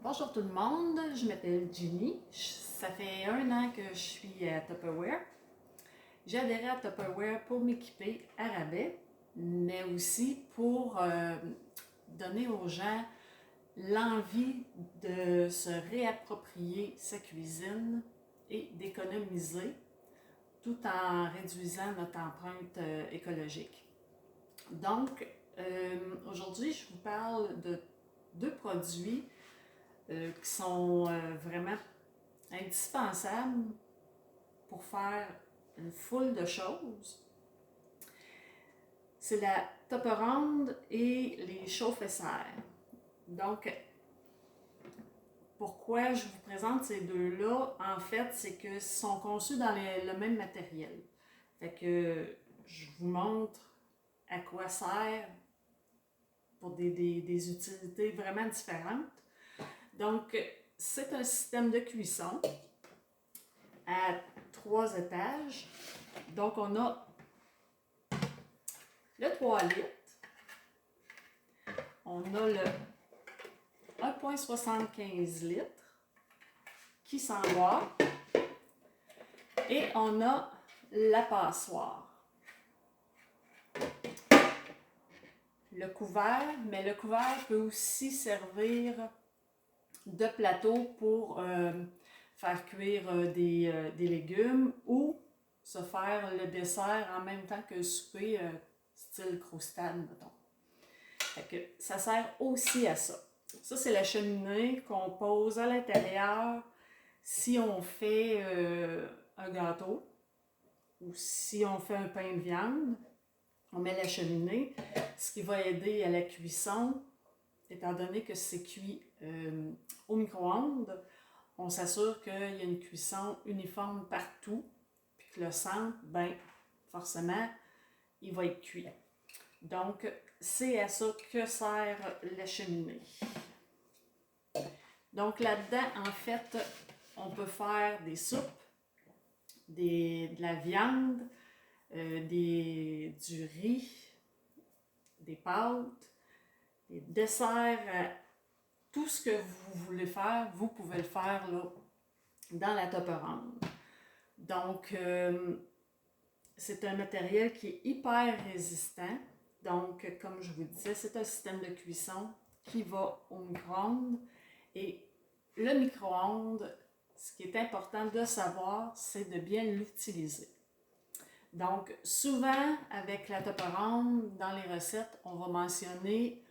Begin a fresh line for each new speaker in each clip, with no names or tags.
Bonjour tout le monde, je m'appelle Ginny. Ça fait 1 an que je suis à Tupperware. J'ai adhéré à Tupperware pour m'équiper à rabais, mais aussi pour donner aux gens l'envie de se réapproprier sa cuisine et d'économiser tout en réduisant notre empreinte écologique. Donc, aujourd'hui, je vous parle de 2 produits qui sont vraiment indispensables pour faire une foule de choses. C'est la Tupperande et les chauffe-serre. Donc, pourquoi je vous présente ces deux-là? En fait, c'est qu'ils sont conçus dans le même matériel. Fait que je vous montre à quoi sert pour des utilités vraiment différentes. Donc, c'est un système de cuisson à 3 étages. Donc, on a le 3 litres, on a le 1,75 litres qui s'emboîte et on a la passoire. Le couvert, mais le couvert peut aussi servir de plateau pour faire cuire des légumes ou se faire le dessert en même temps que le souper, style croustade, mettons. Fait que ça sert aussi à ça. Ça, c'est la cheminée qu'on pose à l'intérieur si on fait un gâteau ou si on fait un pain de viande. On met la cheminée, ce qui va aider à la cuisson, étant donné que c'est cuit au micro-ondes. On s'assure qu'il y a une cuisson uniforme partout, puis que le centre, ben forcément, il va être cuit. Donc, c'est à ça que sert la cheminée. Donc, là-dedans, en fait, on peut faire des soupes, de la viande, du riz, des pâtes, des desserts, tout ce que vous voulez faire, vous pouvez le faire là, dans la Tupperande. Donc, c'est un matériel qui est hyper résistant. Donc, comme je vous disais, c'est un système de cuisson qui va au micro-ondes. Et le micro-ondes, ce qui est important de savoir, c'est de bien l'utiliser. Donc, souvent, avec la Tupperande, dans les recettes, on va mentionner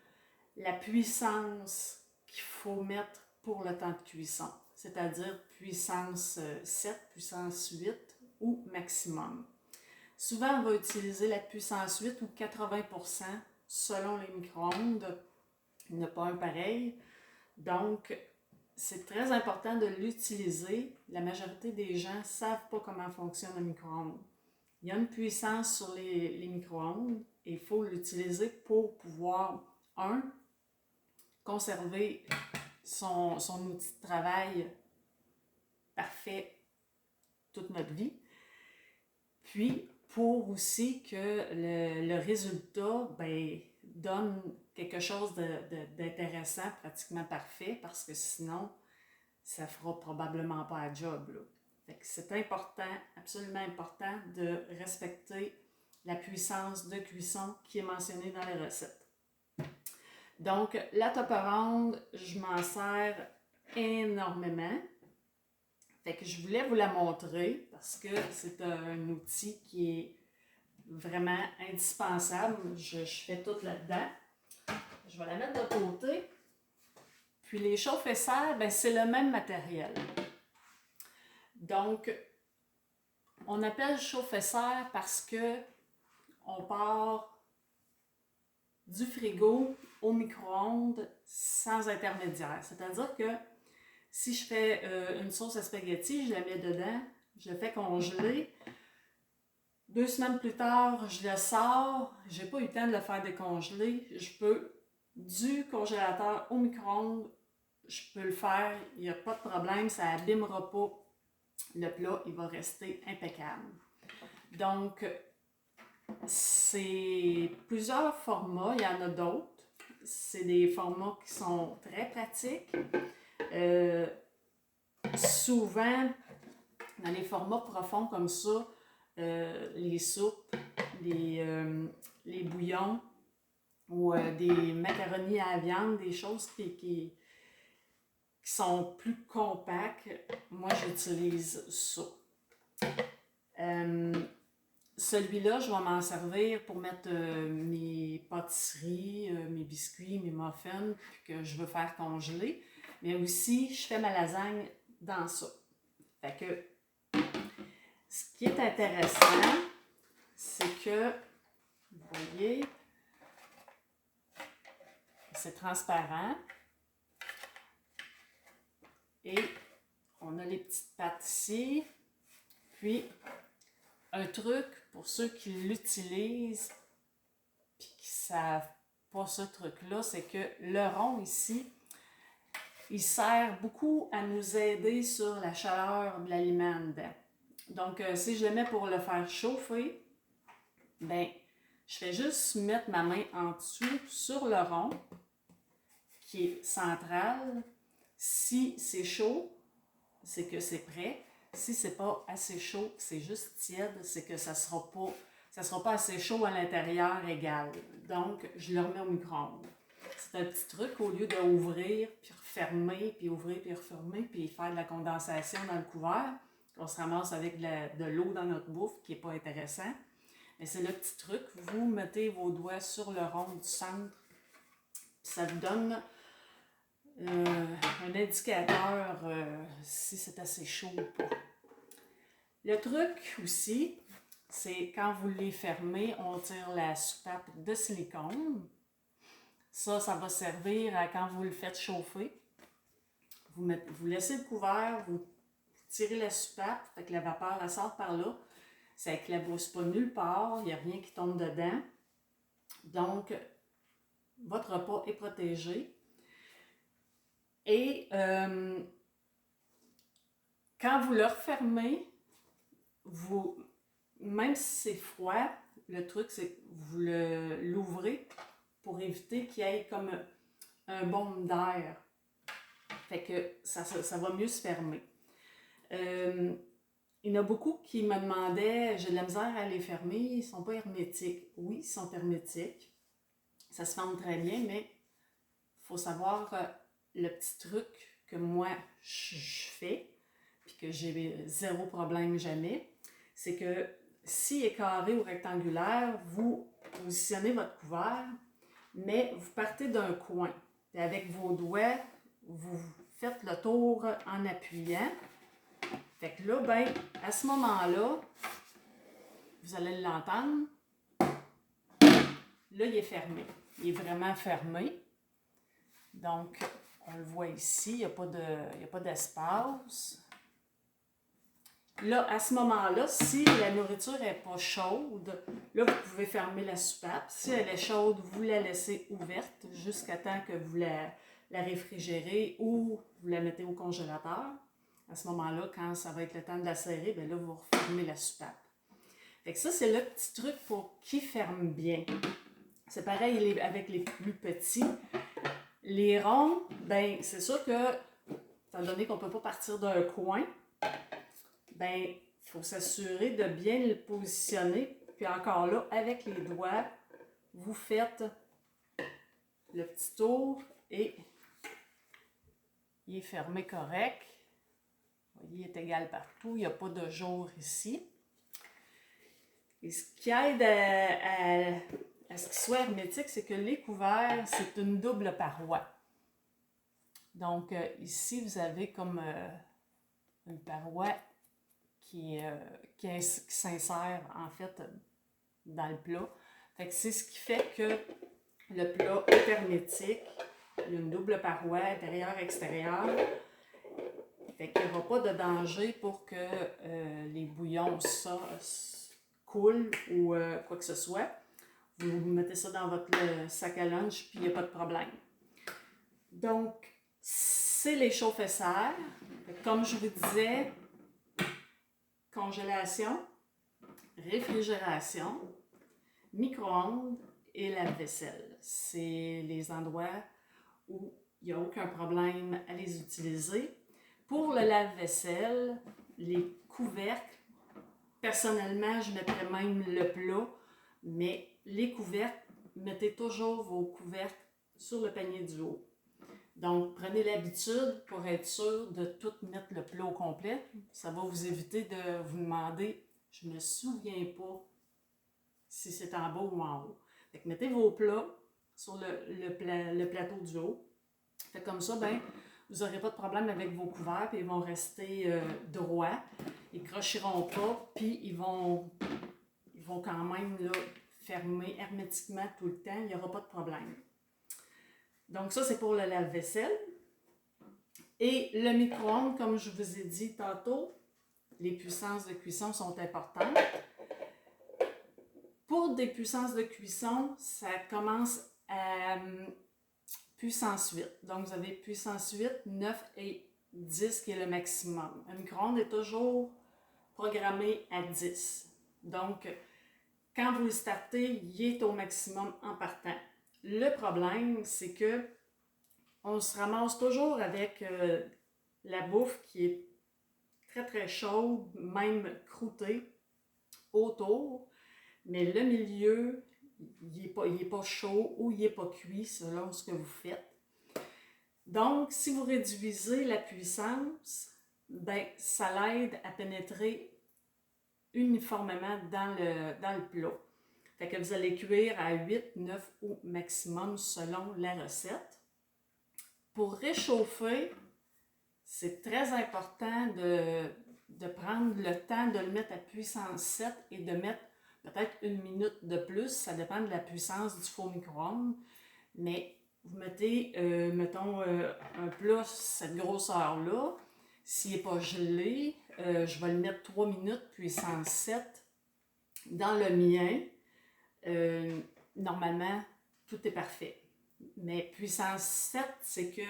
la puissance qu'il faut mettre pour le temps de cuisson, c'est-à-dire puissance 7, puissance 8 ou maximum. Souvent, on va utiliser la puissance 8 ou 80% selon les micro-ondes. Il n'y en a pas un pareil. Donc, c'est très important de l'utiliser. La majorité des gens ne savent pas comment fonctionne un micro-ondes. Il y a une puissance sur les micro-ondes et il faut l'utiliser pour pouvoir, conserver son outil de travail parfait toute notre vie. Puis, pour aussi que le résultat donne quelque chose d'intéressant, pratiquement parfait, parce que sinon, ça ne fera probablement pas un job, là. Fait que c'est important, absolument important, de respecter la puissance de cuisson qui est mentionnée dans les recettes. Donc, la Tupperande, je m'en sers énormément. Fait que je voulais vous la montrer parce que c'est un outil qui est vraiment indispensable. Je fais tout là-dedans. Je vais la mettre de côté. Puis les chauffe-serre, ben c'est le même matériel. Donc, on appelle chauffe-serre parce que on part du frigo au micro-ondes sans intermédiaire. C'est-à-dire que si je fais une sauce à spaghetti, je la mets dedans, je la fais congeler. 2 semaines plus tard, je le sors. Je n'ai pas eu le temps de le faire décongeler. Je peux, du congélateur au micro-ondes, je peux le faire. Il n'y a pas de problème, ça n'abîmera pas le plat. Il va rester impeccable. Donc, c'est plusieurs formats. Il y en a d'autres. C'est des formats qui sont très pratiques. souvent, dans les formats profonds comme ça, les soupes, les bouillons ou des macaronis à la viande, des choses qui sont plus compactes, moi j'utilise ça. Celui-là, je vais m'en servir pour mettre mes pâtisseries, mes biscuits, mes muffins que je veux faire congeler. Mais aussi, je fais ma lasagne dans ça. Fait que, ce qui est intéressant, c'est que, vous voyez, c'est transparent. Et on a les petites pattes ici. Puis, un truc pour ceux qui l'utilisent et qui ne savent pas ce truc-là, c'est que le rond ici, il sert beaucoup à nous aider sur la chaleur de l'aliment dedans. Donc, si je le mets pour le faire chauffer, ben, je fais juste mettre ma main en dessous sur le rond, qui est central. Si c'est chaud, c'est que c'est prêt. Si c'est pas assez chaud, c'est juste tiède, c'est que ça sera pas assez chaud à l'intérieur égal. Donc, je le remets au micro-ondes. C'est un petit truc, au lieu d'ouvrir, puis refermer, puis ouvrir, puis refermer, puis faire de la condensation dans le couvert, qu'on se ramasse avec de l'eau dans notre bouffe, qui n'est pas intéressant. Mais c'est le petit truc, vous mettez vos doigts sur le rond du centre, puis ça vous donne un indicateur si c'est assez chaud ou pas. Le truc aussi, c'est quand vous les fermez, on tire la soupape de silicone. Ça va servir à quand vous le faites chauffer. Vous laissez le couvert, vous tirez la soupape, fait que la vapeur elle sort par là. Ça n'éclabousse pas nulle part, il n'y a rien qui tombe dedans. Donc, votre repas est protégé. Et quand vous le refermez, même si c'est froid, le truc c'est que vous l'ouvrez pour éviter qu'il y ait comme un bond d'air. Fait que ça va mieux se fermer. Il y en a beaucoup qui me demandaient, j'ai de la misère à les fermer, ils ne sont pas hermétiques. Oui, ils sont hermétiques. Ça se ferme très bien, mais il faut savoir le petit truc que moi je fais, puis que j'ai zéro problème jamais, c'est que s'il est carré ou rectangulaire, vous positionnez votre couvert, mais vous partez d'un coin. Et avec vos doigts, vous faites le tour en appuyant. Fait que là, ben, à ce moment-là, vous allez l'entendre. Là, il est fermé. Il est vraiment fermé. Donc, on le voit ici, il n'y a pas d'espace. Là, à ce moment-là, si la nourriture n'est pas chaude, là, vous pouvez fermer la soupape. Si elle est chaude, vous la laissez ouverte jusqu'à temps que vous la réfrigérez ou vous la mettez au congélateur. À ce moment-là, quand ça va être le temps de la serrer, bien là, vous refermez la soupape. Fait que ça, c'est le petit truc pour qui ferme bien. C'est pareil avec les plus petits. Les ronds, ben c'est sûr que, étant donné qu'on ne peut pas partir d'un coin, ben il faut s'assurer de bien le positionner. Puis encore là, avec les doigts, vous faites le petit tour et il est fermé correct. Vous voyez, il est égal partout, il n'y a pas de jour ici. Et ce qui aide à ce qu'il soit hermétique, c'est que les couverts, c'est une double paroi. Donc ici, vous avez comme une paroi qui s'insère en fait dans le plat. Fait que c'est ce qui fait que le plat est hermétique. Il y a une double paroi intérieure-extérieure. Fait qu'il n'y aura pas de danger pour que les bouillons coulent ou quoi que ce soit. Vous mettez ça dans votre sac à lunch, puis il n'y a pas de problème. Donc, c'est les chauffe-serre. Comme je vous disais, congélation, réfrigération, micro-ondes et lave-vaisselle. C'est les endroits où il n'y a aucun problème à les utiliser. Pour le lave-vaisselle, les couvercles, personnellement, je mettrais même le plat, mais les couvercles, mettez toujours vos couvercles sur le panier du haut. Donc, prenez l'habitude pour être sûr de tout mettre le plat au complet. Ça va vous éviter de vous demander, je ne me souviens pas si c'est en bas ou en haut. Fait que mettez vos plats sur le plateau du haut. Fait que comme ça, ben, vous n'aurez pas de problème avec vos couverts, puis ils vont rester droits. Ils ne crocheront pas, puis ils vont quand même là, fermer hermétiquement tout le temps. Il n'y aura pas de problème. Donc ça, c'est pour le lave-vaisselle. Et le micro-ondes, comme je vous ai dit tantôt, les puissances de cuisson sont importantes. Pour des puissances de cuisson, ça commence à puissance 8. Donc, vous avez puissance 8, 9 et 10 qui est le maximum. Un micro-ondes est toujours programmé à 10. Donc, quand vous le startez, il est au maximum en partant. Le problème, c'est que on se ramasse toujours avec la bouffe qui est très très chaude, même croûtée autour, mais le milieu, il n'est pas chaud ou il n'est pas cuit selon ce que vous faites. Donc, si vous réduisez la puissance, ben, ça l'aide à pénétrer uniformément dans le plat. Fait que vous allez cuire à 8, 9 ou maximum selon la recette. Pour réchauffer, c'est très important de prendre le temps de le mettre à puissance 7 et de mettre peut-être 1 minute de plus. Ça dépend de la puissance du four micro-ondes. Mais vous mettez, mettons, un plat cette grosseur-là. S'il n'est pas gelé, je vais le mettre 3 minutes, puissance 7. Dans le mien, normalement, tout est parfait. Mais puissance 7, c'est que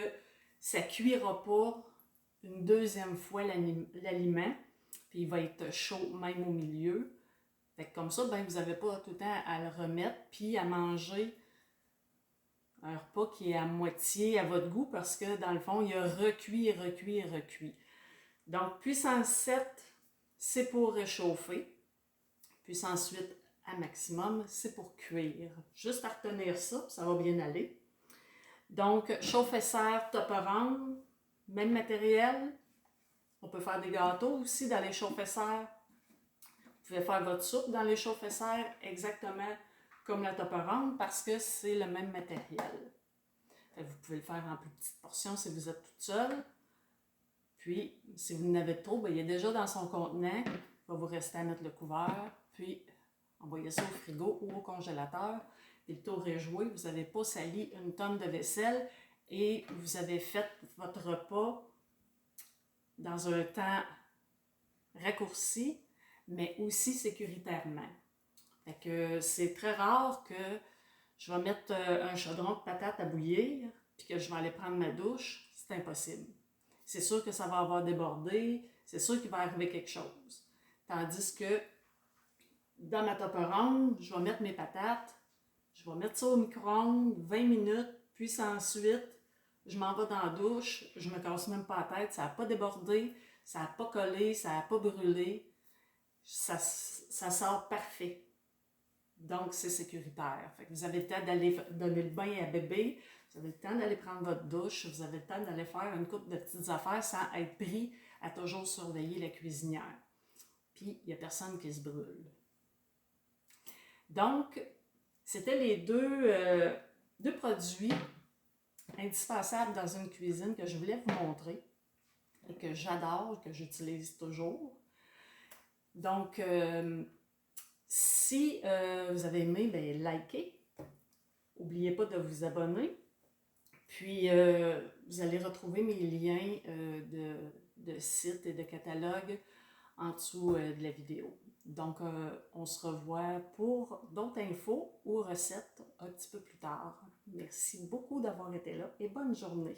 ça ne cuira pas une deuxième fois l'aliment, puis il va être chaud même au milieu. Fait que comme ça, ben, vous n'avez pas tout le temps à le remettre, puis à manger un repas qui est à moitié à votre goût, parce que dans le fond, il y a recuit, recuit, recuit. Donc, puissance 7, c'est pour réchauffer. Puissance 8 à maximum, c'est pour cuire. Juste à retenir ça, ça va bien aller. Donc, chauffe-serre, Tupperware, même matériel. On peut faire des gâteaux aussi dans les chauffe-serre. Vous pouvez faire votre soupe dans les chauffe-serre exactement comme la Tupperware parce que c'est le même matériel. Vous pouvez le faire en plus petites portions si vous êtes toute seule. Puis, si vous n'avez trop, bien, il est déjà dans son contenant. Il va vous rester à mettre le couvert. Puis, envoyez ça au frigo ou au congélateur. Et le tour est joué. Vous n'avez pas sali une tonne de vaisselle et vous avez fait votre repas dans un temps raccourci, mais aussi sécuritairement. Fait que c'est très rare que je vais mettre un chaudron de patates à bouillir puis que je vais aller prendre ma douche. C'est impossible. C'est sûr que ça va avoir débordé, c'est sûr qu'il va arriver quelque chose. Tandis que dans ma Tupperware, je vais mettre mes patates, je vais mettre ça au micro-ondes, 20 minutes, puissance 8, je m'en vais dans la douche, je me casse même pas la tête, ça n'a pas débordé, ça n'a pas collé, ça n'a pas brûlé, ça sort parfait. Donc, c'est sécuritaire. Fait que vous avez le temps d'aller donner le bain à bébé, vous avez le temps d'aller prendre votre douche, vous avez le temps d'aller faire une couple de petites affaires sans être pris à toujours surveiller la cuisinière. Puis, il n'y a personne qui se brûle. Donc, c'était les deux produits indispensables dans une cuisine que je voulais vous montrer et que j'adore, que j'utilise toujours. Donc, si vous avez aimé, bien, likez. N'oubliez pas de vous abonner. Puis, vous allez retrouver mes liens de sites et de catalogues en dessous de la vidéo. Donc, on se revoit pour d'autres infos ou recettes un petit peu plus tard. Merci beaucoup d'avoir été là et bonne journée.